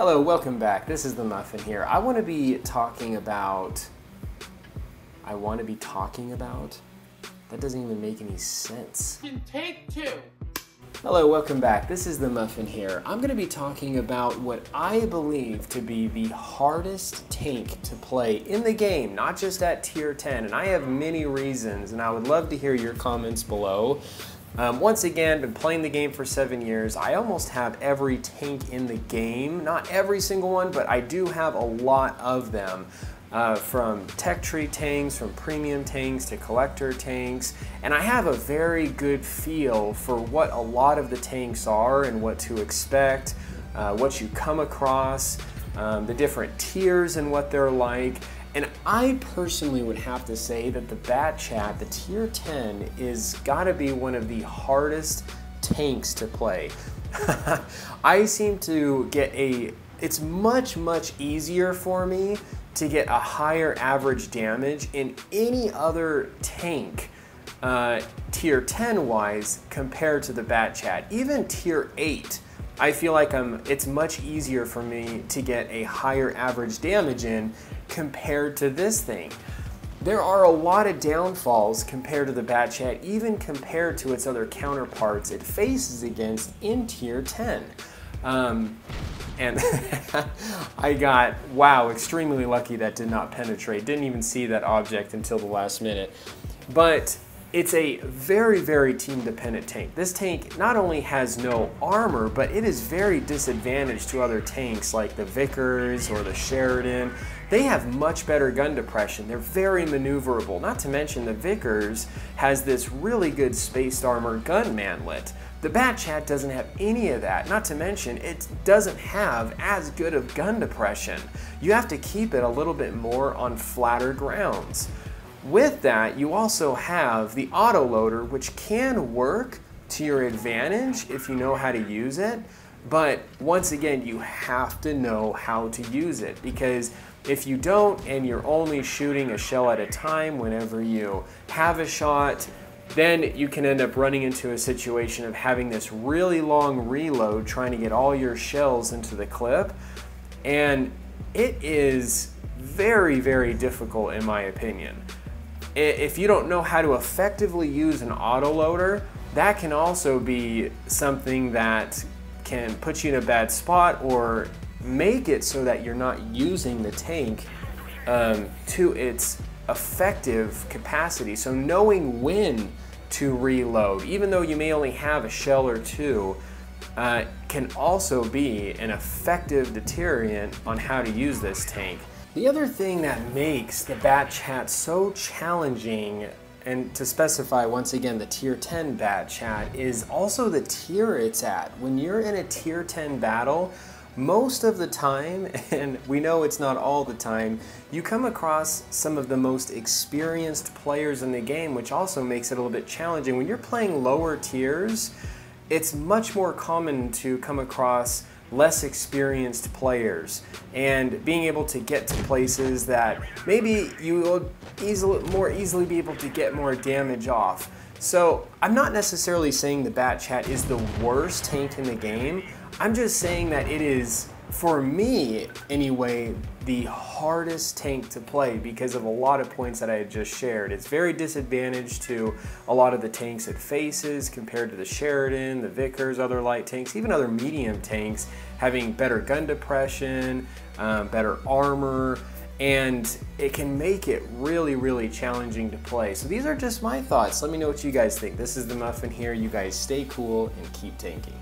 Hello, welcome back. This is the Muffin here. I want to be talking about... That doesn't even make any sense. Take two. Hello, welcome back. This is the Muffin here. I'm going to be talking about what I believe to be the hardest tank to play in the game, not just at tier 10. And I have many reasons, and I would love to hear your comments below. Once again, been playing the game for 7 years. I almost have every tank in the game. Not every single one, but I do have a lot of them. From tech tree tanks, from premium tanks to collector tanks. And I have a very good feel for what a lot of the tanks are and what to expect, what you come across, the different tiers and what they're like. And I personally would have to say that the Bat Chat, the tier 10, is gotta be one of the hardest tanks to play. I seem to get it's much easier for me to get a higher average damage in any other tank, tier 10 wise, compared to the Bat Chat. Even tier 8, I feel like it's much easier for me to get a higher average damage in compared to this thing. There are a lot of downfalls compared to the Bat Chat, even compared to its other counterparts it faces against in tier 10. And I got, wow, extremely lucky that did not penetrate. Didn't even see that object until the last minute. But it's a very team dependent tank. This tank not only has no armor, but it is very disadvantaged to other tanks like the Vickers or the Sheridan. They have much better gun depression. They're very maneuverable. Not to mention the Vickers has this really good spaced armor gun manlet. The Bat Chat doesn't have any of that. Not to mention it doesn't have as good of gun depression. You have to keep it a little bit more on flatter grounds. With that, you also have the autoloader, which can work to your advantage if you know how to use it. But once again, you have to know how to use it, because if you don't and you're only shooting a shell at a time whenever you have a shot, then you can end up running into a situation of having this really long reload trying to get all your shells into the clip. And it is very difficult in my opinion. If you don't know how to effectively use an autoloader, that can also be something that can put you in a bad spot or make it so that you're not using the tank to its effective capacity. So knowing when to reload, even though you may only have a shell or two, can also be an effective deterrent on how to use this tank. The other thing that makes the Bat Chat so challenging, and to specify once again the tier 10 Bat Chat, is also the tier it's at. When you're in a tier 10 battle, most of the time, and we know it's not all the time, you come across some of the most experienced players in the game, which also makes it a little bit challenging. When you're playing lower tiers, it's much more common to come across less experienced players, and being able to get to places that maybe you will more easily be able to get more damage off. So I'm not necessarily saying the Bat Chat is the worst tank in the game. I'm just saying that it is, for me anyway, the hardest tank to play because of a lot of points that I had just shared. It's very disadvantaged to a lot of the tanks it faces compared to the Sheridan, the Vickers, other light tanks, even other medium tanks having better gun depression, better armor, and it can make it really challenging to play. So these are just my thoughts. Let me know what you guys think. This is the Muffin here. You guys stay cool and keep tanking.